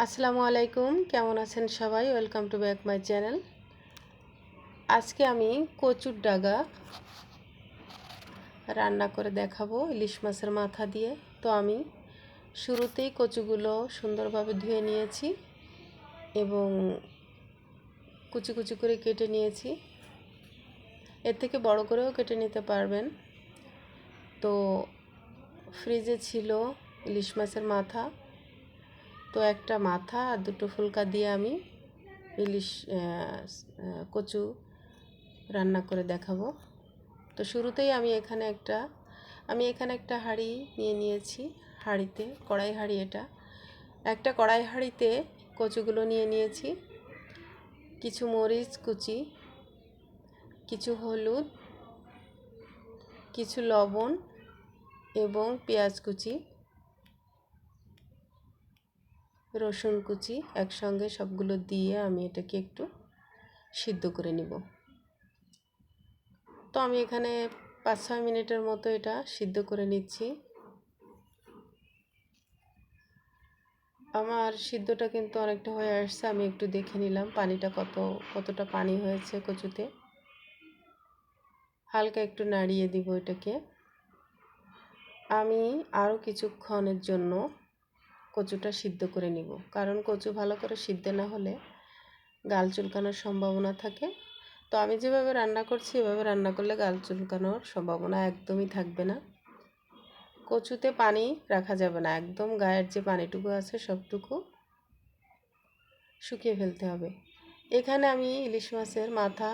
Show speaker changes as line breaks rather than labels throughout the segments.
আসসালামু আলাইকুম, কেমন আছেন সবাই? Welcome to back my channel. আজকে আমি কচুর ডাগা রান্না করে দেখাবো ইলিশ মাছের মাথা দিয়ে। তো আমি শুরুতেই কচুগুলো সুন্দরভাবে ধুয়ে নিয়েছি এবং কুচি কুচি করে কেটে নিয়েছি। এর থেকে বড় করেও কেটে নিতে পারবেন। তো ফ্রিজে ছিল ইলিশ মাছের মাথা, তো একটা মাথা আর দুটো ফুলকা দিয়ে আমি ইলিশ কচু রান্না করে দেখাবো। তো শুরুতেই আমি এখানে একটা হাঁড়ি নিয়ে নিয়েছি। কড়াই হাঁড়ি, একটা কড়াই হাঁড়িতে কচুগুলো নিয়ে নিয়েছি। কিছু মরিচ কুচি, কিছু হলুদ, কিছু লবণ এবং পেঁয়াজ কুচি, রসুন কুচি একসঙ্গে সবগুলো দিয়ে আমি এটাকে একটু সিদ্ধ করে নিব। তো আমি এখানে 5-6 মিনিটের মতো এটা সিদ্ধ করে নিচ্ছি। আমার সিদ্ধটা কিন্তু অনেকটা হয়ে আসছে। আমি একটু দেখে নিলাম পানিটা কতটা পানি হয়েছে কচুতে। হালকা একটু নাড়িয়ে দিব এটাকে। আমি আরও কিছুক্ষণের জন্য কচুটা সিদ্ধ করে নিব, কারণ কচু ভালো করে সিদ্ধ না হলে গাল চুলকানোর সম্ভাবনা থাকে। তো আমি যেভাবে রান্না করছি এভাবে রান্না করলে গাল চুলকানোর সম্ভাবনা একদমই থাকবে না। কচুতে পানি রাখা যাবে না, একদম গায়ের যে পানিটুকু আছে সবটুকু শুকিয়ে ফেলতে হবে। এখানে আমি ইলিশ মাছের মাথা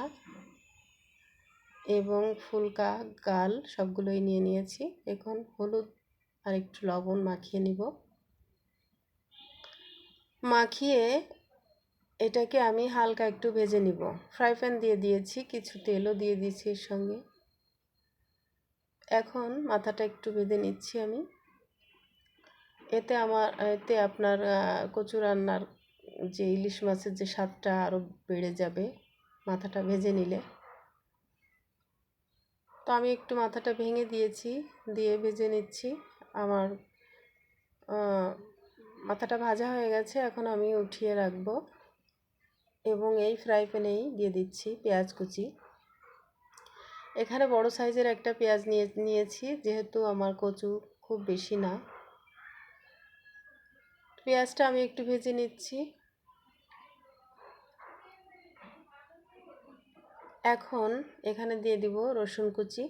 এবং ফুলকা গাল সবগুলোই নিয়ে নিয়েছি। এখন হলুদ আর একটু লবণ মাখিয়ে নিব। মাখিয়ে এটাকে আমি হালকা একটু ভেজে নিব। ফ্রাই প্যান দিয়ে দিয়েছি, কিছু তেলও দিয়ে দিয়েছি এর সঙ্গে। এখন মাথাটা একটু ভেজে নিচ্ছি আমি। এতে আপনার কচু রান্নার যে ইলিশ মাছের যে স্বাদটা আরও বেড়ে যাবে মাথাটা ভেজে নিলে। তো আমি একটু মাথাটা ভেঙে দিয়েছি, দিয়ে ভেজে নিচ্ছি। আমার মাথাটা ভাজা হয়ে গেছে, এখন আমি উঠিয়ে রাখবো এবং এই ফ্রাই প্যানেই দিয়ে দিচ্ছি পেঁয়াজ কুচি। এখানে বড় সাইজের একটা পেঁয়াজ নিয়েছি, যেহেতু আমার কচু খুব বেশি না। পেঁয়াজটা আমি একটু ভেজে নিচ্ছি। এখন এখানে দিয়ে দিব রসুন কুচি।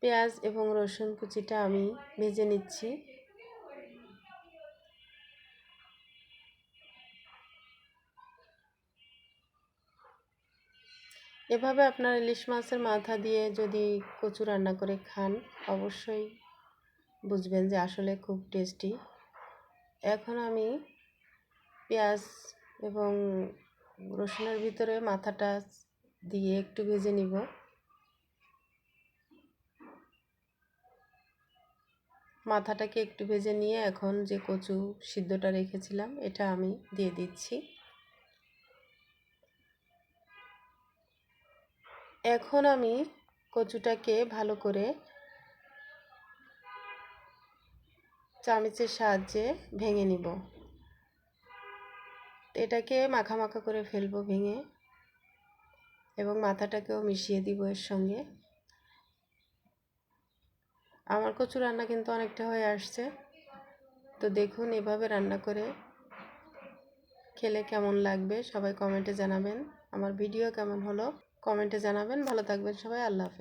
পেঁয়াজ এবং রসুন কুচিটা আমি ভেজে নিচ্ছি। এভাবে আপনার ইলিশ মাছের মাথা দিয়ে যদি কচু রান্না করে খান অবশ্যই বুঝবেন যে আসলে খুব টেস্টি। এখন আমি পেঁয়াজ এবং রসুনের ভিতরে মাথাটা দিয়ে একটু ভেজে নিব। মাথাটাকে একটু ভেজে নিয়ে এখন যে কচু সিদ্ধটা রেখেছিলাম এটা আমি দিয়ে দিচ্ছি। এখন আমি কচুটাকে ভালো করে চামচের সাহায্যে ভেঙে নিব। এটাকে মাখা মাখা করে ফেলবো ভেঙে, এবং মাথাটাকেও মিশিয়ে দিব এর সঙ্গে। আমার কচু রান্না কিন্তু অনেকটা হয়ে আসছে। তো দেখুন এভাবে রান্না করে খেলে কেমন লাগবে সবাই কমেন্টে জানাবেন। আমার ভিডিও কেমন হলো কমেন্টে জানাবেন। ভালো থাকবেন সবাই, আল্লাহ হাফেজ।